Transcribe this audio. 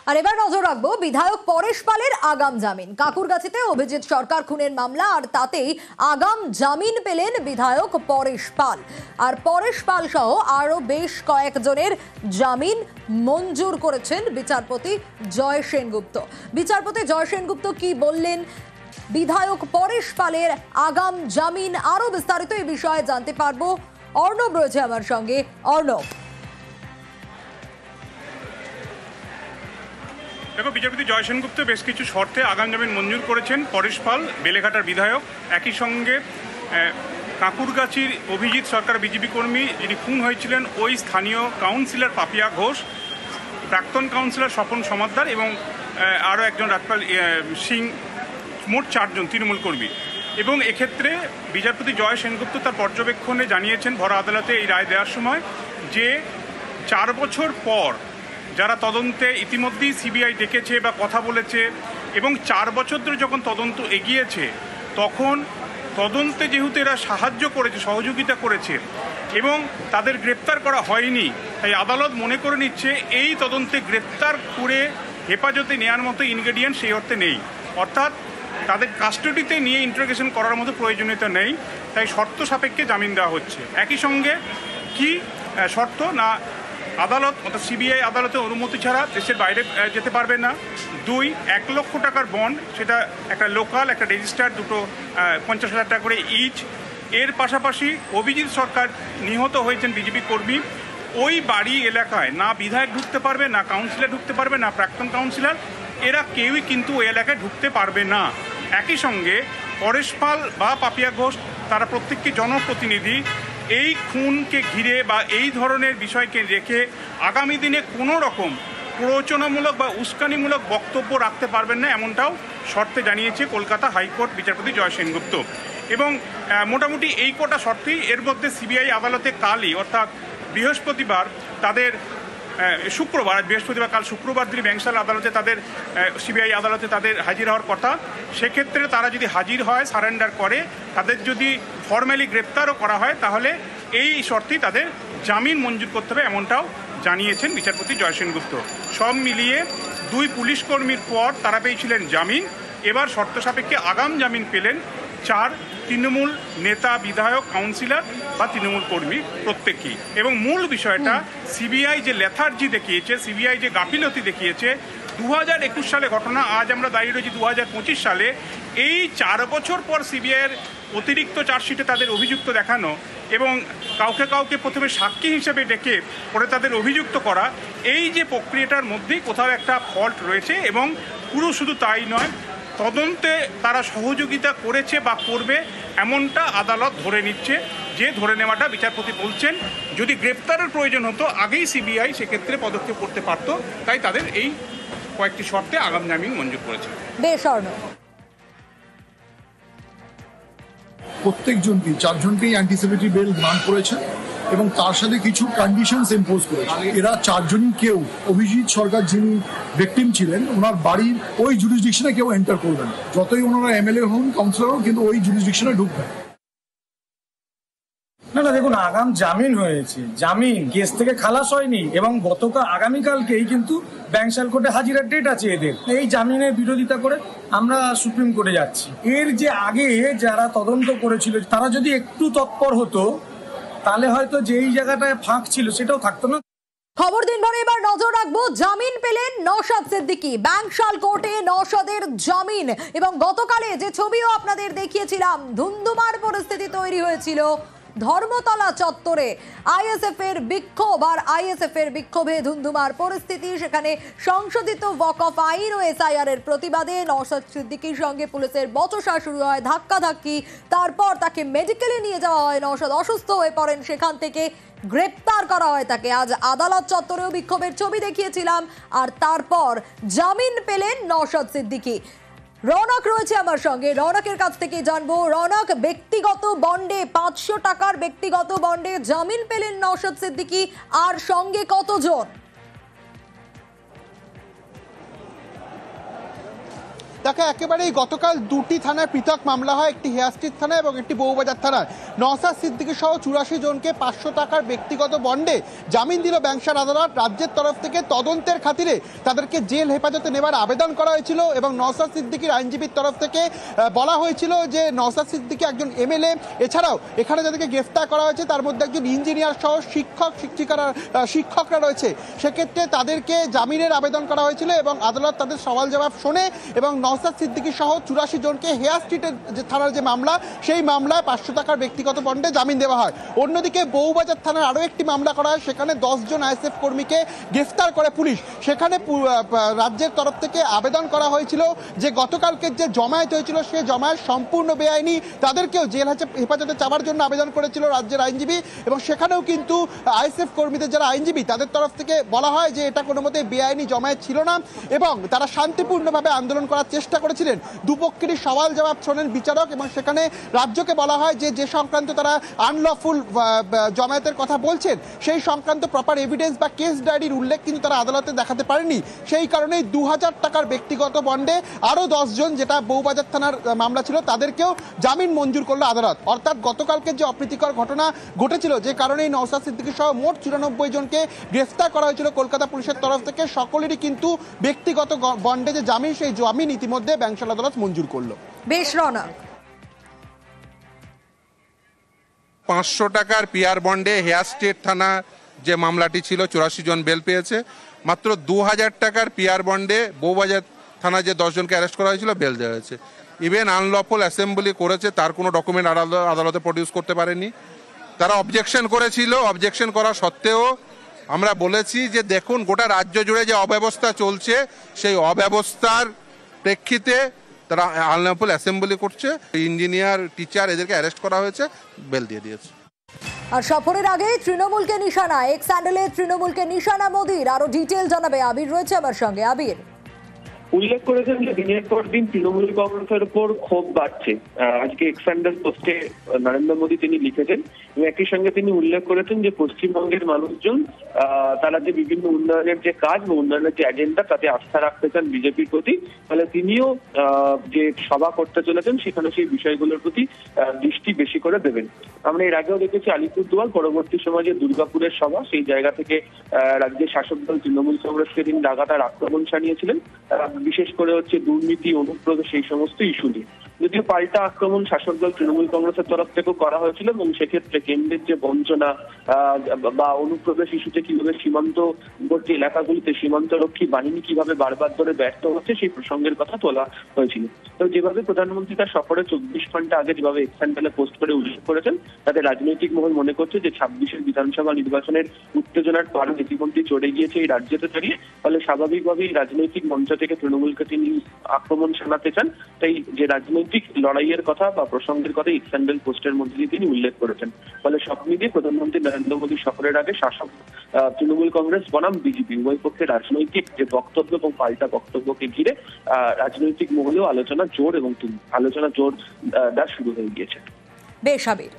আর এবার নজর রাখবো বিধায়ক পরেশ পালের আগাম জামিন। কাকুরগাছিতে অভিজিৎ সরকার খুনের মামলা, আর তাতেই আগাম জামিন পেলেন বিধায়ক পরেশ পাল। আর পরেশ পাল সহ আরো বেশ কয়েকজনের জামিন মঞ্জুর করেছেন বিচারপতি জয় সেনগুপ্ত। বিচারপতি জয় সেনগুপ্ত কি বললেন বিধায়ক পরেশ পালের আগাম জামিন, আরো বিস্তারিত এই বিষয়ে জানতে পারবো। অর্ণব রয়েছে আমার সঙ্গে। অর্ণব, দেখো, বিচারপতি জয় সেনগুপ্ত বেশ কিছু শর্তে আগাম জামিন মঞ্জুর করেছেন পরেশ পাল, বেলেঘাটার বিধায়ক। একই সঙ্গে কাকুরগাছির অভিজিৎ সরকার বিজেপি কর্মী যিনি খুন হয়েছিলেন, ওই স্থানীয় কাউন্সিলর পাপিয়া ঘোষ, প্রাক্তন কাউন্সিলর স্বপন সমাদ্দার এবং আরও একজন রাজপাল সিং, মোট 4 জন তৃণমূল কর্মী। এবং এক্ষেত্রে বিচারপতি জয় সেনগুপ্ত তার পর্যবেক্ষণে জানিয়েছেন ভরা আদালতে এই রায় দেওয়ার সময় যে 4 বছর পর যারা তদন্তে ইতিমধ্যেই সিবিআই ডেকেছে বা কথা বলেছে এবং 4 বছর ধরে যখন তদন্ত এগিয়েছে, তখন তদন্তে যেহেতু এরা সাহায্য করেছে, সহযোগিতা করেছে এবং তাদের গ্রেপ্তার করা হয়নি, তাই আদালত মনে করে নিচ্ছে এই তদন্তে গ্রেপ্তার করে হেফাজতে নেওয়ার মতো ইনগ্রেডিয়েন্ট সেই অর্থে নেই, অর্থাৎ তাদের কাস্টাডিতে নিয়ে ইন্টারোগেশন করার মতো প্রয়োজনীয়তা নেই, তাই শর্ত সাপেক্ষে জামিন দেওয়া হচ্ছে। একই সঙ্গে কি শর্ত না, আদালত অর্থাৎ সিবিআই আদালতের অনুমতি ছাড়া দেশের বাইরে যেতে পারবে না। 2, 1 লক্ষ টাকার বন্ড, সেটা একটা লোকাল একটা রেজিস্টার, দুটো 50,000 টাকা করে ইচ। এর পাশাপাশি অভিজিৎ সরকার নিহত হয়েছেন বিজেপি কর্মী, ওই বাড়ি এলাকায় না বিধায়ক ঢুকতে পারবে, না কাউন্সিলর ঢুকতে পারবে, না প্রাক্তন কাউন্সিলর, এরা কেউই কিন্তু ওই এলাকায় ঢুকতে পারবে না। একই সঙ্গে পরেশ পাল বা পাপিয়া ঘোষ তারা প্রত্যেককে জনপ্রতিনিধি, এই খুনকে ঘিরে বা এই ধরনের বিষয়কে রেখে আগামী দিনে কোনো রকম প্ররোচনামূলক বা উস্কানিমূলক বক্তব্য রাখতে পারবেন না, এমনটাও শর্তে জানিয়েছে কলকাতা হাইকোর্ট বিচারপতি জয় সেনগুপ্ত। এবং মোটামুটি এই কটা শর্তেই, এর মধ্যে সিবিআই আদালতে কালই অর্থাৎ বৃহস্পতিবার তাদের কাল শুক্রবার দিন ব্যাংশাল আদালতে তাদের সিবিআই আদালতে তাদের হাজির হওয়ার কথা। সেক্ষেত্রে তারা যদি হাজির হয়, সারেন্ডার করে, তাদের যদি ফর্মালি গ্রেপ্তারও করা হয়, তাহলে এই শর্তেই তাদের জামিন মঞ্জুর করতে হবে, এমনটাও জানিয়েছেন বিচারপতি জয় সেনগুপ্ত। সব মিলিয়ে 2 পুলিশ কর্মীর পর তারা পেয়েছিলেন জামিন, এবার শর্ত সাপেক্ষে আগাম জামিন পেলেন 4 তৃণমূল নেতা, বিধায়ক, কাউন্সিলর বা তৃণমূল কর্মী প্রত্যেকেই। এবং মূল বিষয়টা, সিবিআই যে লেথার্জি দেখিয়েছে, সিবিআই যে গাফিলতি দেখিয়েছে, 2021 সালে ঘটনা, আজ আমরা দাঁড়িয়ে রয়েছি 2025 সালে, এই 4 বছর পর সিবিআইয়ের অতিরিক্ত চার্জশিটে তাদের অভিযুক্ত দেখানো এবং কাউকে কাউকে প্রথমে সাক্ষী হিসেবে ডেকে পরে তাদের অভিযুক্ত করা, এই যে প্রক্রিয়াটার মধ্যেই কোথাও একটা ফল্ট রয়েছে। এবং পুরো শুধু তাই নয়, তদন্তে তারা সহযোগিতা করেছে বা করবে এমনটা আদালত ধরে নিচ্ছে, যে ধরে নেওয়াটা বিচারপতি বলছেন যদি গ্রেপ্তারের প্রয়োজন হতো আগেই সিবিআই সেক্ষেত্রে পদক্ষেপ করতে পারত, তাই তাদের এই কয়েকটি শর্তে আগাম জামিন মঞ্জুর করেছে। প্রত্যেকজনকে 4 জনকেই অ্যান্টিসিপেটরি বেল গ্রান্ট করেছে এবং তার সাথে কিছু কন্ডিশনস ইম্পোজ করেছে। এরা 4 জনই কেউ, অভিজিৎ সরকার যিনি ভিকটিম ছিলেন, ওনার বাড়ির ওই জুরিসডিকশনে কেউ এন্টার করবেন, যতই ওনারা এমএলএ হন, কাউন্সিলর হন, কিন্তু ওই জুরিসডিকশনে ঢুকবেন না। দেখুন, আগাম জামিন হয়েছে, জামিন কেস থেকে খালাস হয়নি এবং গতকাল আগামীকালকেই কিন্তু ব্যাংশাল কোর্টে হাজিরার ডেট আছে এদের। এই জামিনের বিরোধিতা করে আমরা সুপ্রিম কোর্টে যাচ্ছি। এর যে আগে যারা তদন্ত করেছিল তারা যদি একটু তৎপর হতো, তাহলে হয়তো যেই জায়গাটায় ফাঁক ছিল সেটাও থাকতো না। খবর দিনভরে এবার নজর রাখবো, জামিন পেলেন নওশাদ সিদ্দিকী। ব্যাংশাল কোর্টে নওশাদের জামিন। এবং গতকালে যে ছবিও আপনাদের দেখিয়েছিলাম, ধুন্ধুমার পরিস্থিতি তৈরি হয়েছিল ধর্মতলা চত্বরে। আইএসএফ এর বিক্ষোভ, আর আইএসএফ এর বিক্ষোভে ধুন্ধুমার পরিস্থিতি। সেখানে সংশোধিত ওয়াকফ আইন ও এসআইআর এর প্রতিবাদে নওশাদ সিদ্দিকীর সঙ্গে পুলিশের বচসা শুরু হয়, ধাক্কাধাক্কি। তারপর তাকে মেডিকেলে নিয়ে যাওয়া হয়, নওশাদ অসুস্থ হয়ে পড়েন, সেখান থেকে গ্রেপ্তার করা হয় তাকে। আজ আদালত চত্বরেও বিক্ষোভের ছবি দেখিয়েছিলাম। আর তারপর জামিন পেলেন নওশাদ সিদ্দিকী। রৌনক রয়েছে আমার সঙ্গে, রৌনকের কাছ থেকে জানবো। রৌনক, ব্যক্তিগত বন্ডে 500 টাকার ব্যক্তিগত বন্ডে জামিন পেলেন নওশাদ সিদ্দিকী, আর সঙ্গে কতজন? তাকে একেবারেই গতকাল দুটি থানায় পৃথক মামলা হয়, একটি হেয়ার স্ট্রিট থানায় এবং একটি বউবাজার থানায়। নওশাদ সিদ্দিকী সহ 84 জনকে 500 টাকার ব্যক্তিগত বন্ডে জামিন দিল ব্যাংশাল আদালত। রাজ্যের তরফ থেকে তদন্তের খাতিরে তাদেরকে জেল হেফাজতে নেবার আবেদন করা হয়েছিল এবং নওশাদ সিদ্দিকীর আইনজীবীর তরফ থেকে বলা হয়েছিল যে নওশাদ সিদ্দিকী একজন এমএলএ, এছাড়াও এখানে যাদেরকে গ্রেফতার করা হয়েছে তার মধ্যে একজন ইঞ্জিনিয়ার সহ শিক্ষকরা রয়েছে, সেক্ষেত্রে তাদেরকে জামিনের আবেদন করা হয়েছিল এবং আদালত তাদের সওয়াল জবাব শোনে এবং নওশাদ সিদ্দিকী সহ 84 জনকে হেয়ার স্ট্রিটের যে থানার যে মামলা, সেই মামলায় 500 টাকার ব্যক্তিগত বন্ডে জামিন দেওয়া হয়। অন্যদিকে বউবাজার থানার আরও একটি মামলা করা হয়, সেখানে 10 জন আইএসএফ কর্মীকে গ্রেফতার করে পুলিশ। সেখানে রাজ্যের তরফ থেকে আবেদন করা হয়েছিল যে গতকালকে যে জমায়েত হয়েছিল সে জমায়েত সম্পূর্ণ বেআইনি, তাদেরকেও জেল হেফাজতে যাওয়ার জন্য আবেদন করেছিল রাজ্যের আইনজীবী এবং সেখানেও কিন্তু আইএসএফ কর্মীদের যারা আইনজীবী তাদের তরফ থেকে বলা হয় যে এটা কোনো মতে বেআইনি জমায়েত ছিল না এবং তারা শান্তিপূর্ণভাবে আন্দোলন করার চেষ্টা করেছিলেন। দুপক্ষেরই সওয়াল জবাব শোনেন বিচারক এবং সেখানে রাজ্যকে বলা হয় যে সংক্রান্ত তারা আনলফুল জমায়েতের কথা বলছেন সেই সংক্রান্ত প্রপার এভিডেন্স বা কেস ডায়েরির উল্লেখ কিন্তু তারা আদালতে দেখাতে পারেনি। সেই কারণেই 2000 টাকার ব্যক্তিগত বন্ডে আরও 10 জন, যেটা বউবাজার থানার মামলা ছিল, তাদেরকেও জামিন মঞ্জুর করলো আদালত। অর্থাৎ গতকালকে যে অপ্রীতিকর ঘটনা ঘটেছিল, যে কারণেই নওশাদ সিদ্দিকী সহ মোট 94 জনকে গ্রেফতার করা হয়েছিল কলকাতা পুলিশের তরফ থেকে, সকলেরই কিন্তু ব্যক্তিগত বন্ডে যে জামিন, সেই জামিন ইতিমধ্যে ব্যাংশাল আদালত মঞ্জুর করলো। বেশ রওনক। 500 টাকার পিয়ার বন্ডে হেয়ার স্ট্রিট থানা যে মামলাটি ছিল 84 জন বেল পেয়েছে। মাত্র 2000 টাকার পিয়ার বন্ডে বউবাজার থানা যে 10 জনকে অ্যারেস্ট করা হয়েছিল বেল দেওয়া হয়েছে। ইভেন আনলফুল অ্যাসেম্বলি করেছে তার কোনো ডকুমেন্ট আদালতে প্রডিউস করতে পারেনি। তারা অবজেকশন করেছিল, অবজেকশন করা সত্ত্বেও আমরা বলেছি যে দেখুন গোটা রাজ্য জুড়ে যে অব্যবস্থা চলছে সেই অব্যবস্থার প্রেক্ষিতে তারা আনলফুল অ্যাসেম্বলি করছে, ইঞ্জিনিয়ার টিচার এদেরকে অ্যারেস্ট করা হয়েছে, বেল দিয়ে দিয়েছে। আর সফরের আগে তৃণমূলকে নিশানা, এক্স হ্যান্ডেলে তৃণমূলকে নিশানা মোদির। আরো ডিটেল জানাবে আবির, রয়েছে আমার সঙ্গে। আবির, উল্লেখ করেছেন যে দিনের পর দিন তৃণমূল কংগ্রেসের উপর ক্ষোভ বাড়ছে। আজকে এক্স হ্যান্ডেল পোস্টে নরেন্দ্র মোদী তিনি লিখেছেন এবং একই সঙ্গে তিনি উল্লেখ করেছেন যে পশ্চিমবঙ্গের মানুষজন তারা যে বিভিন্ন উন্নয়নের যে কাজ বা উন্নয়নের যে এজেন্ডা তাতে আস্থা রাখতে চান বিজেপির প্রতি, ফলে তিনিও যে সভা করতে চলেছেন সেখানে সেই বিষয়গুলোর প্রতি দৃষ্টি বেশি করে দেবেন। আমরা এর আগেও দেখেছি আলিপুরদুয়ার, পরবর্তী সময় যে দুর্গাপুরের সভা, সেই জায়গা থেকে রাজ্যের শাসক দল তৃণমূল কংগ্রেসকে তিনি লাগাতার আক্রমণ শানিয়েছিলেন, বিশেষ করে হচ্ছে দুর্নীতি, অনুপ্রবেশ, সেই সমস্ত ইস্যু নিয়ে। যদিও পাল্টা আক্রমণ শাসক দল তৃণমূল কংগ্রেসের তরফ থেকেও করা হয়েছিল এবং সেক্ষেত্রে কেন্দ্রের যে বঞ্চনা বা অনুপ্রবেশ ইস্যুতে কিভাবে সীমান্তবর্তী এলাকাগুলিতে সীমান্তরক্ষী বাহিনী কিভাবে বারবার ধরে ব্যর্থ হচ্ছে সেই প্রসঙ্গের কথা তোলা হয়েছিল। তো যেভাবে প্রধানমন্ত্রী তার সফরে 24 ঘন্টা আগে যেভাবে এক্স হ্যান্ডেলে পোস্ট করে উল্লেখ করেছেন, তাতে রাজনৈতিক মহল মনে করছে যে 26-এর বিধানসভা নির্বাচনের উত্তেজনার পারদ ইতিমধ্যে চড়ে গিয়েছে এই রাজ্যতে দাঁড়িয়ে, ফলে স্বাভাবিকভাবেই রাজনৈতিক মঞ্চ থেকে তৃণমূলকে তিনি আক্রমণ শানাতে চান। তাই যে রাজনৈতিক লড়াইয়ের কথা বা প্রসঙ্গের কথা এক্স হ্যান্ডেল পোস্টের মধ্যে দিয়ে তিনি উল্লেখ করেছেন। ফলে সব মিলিয়ে প্রধানমন্ত্রী নরেন্দ্র মোদী সফরের আগে শাসক তৃণমূল কংগ্রেস বনাম বিজেপি উভয় পক্ষে রাজনৈতিক যে বক্তব্য এবং পাল্টা বক্তব্যকে ঘিরে রাজনৈতিক মহলেও আলোচনা জোর দেওয়া শুরু হয়ে গিয়েছে। বেশ আবির।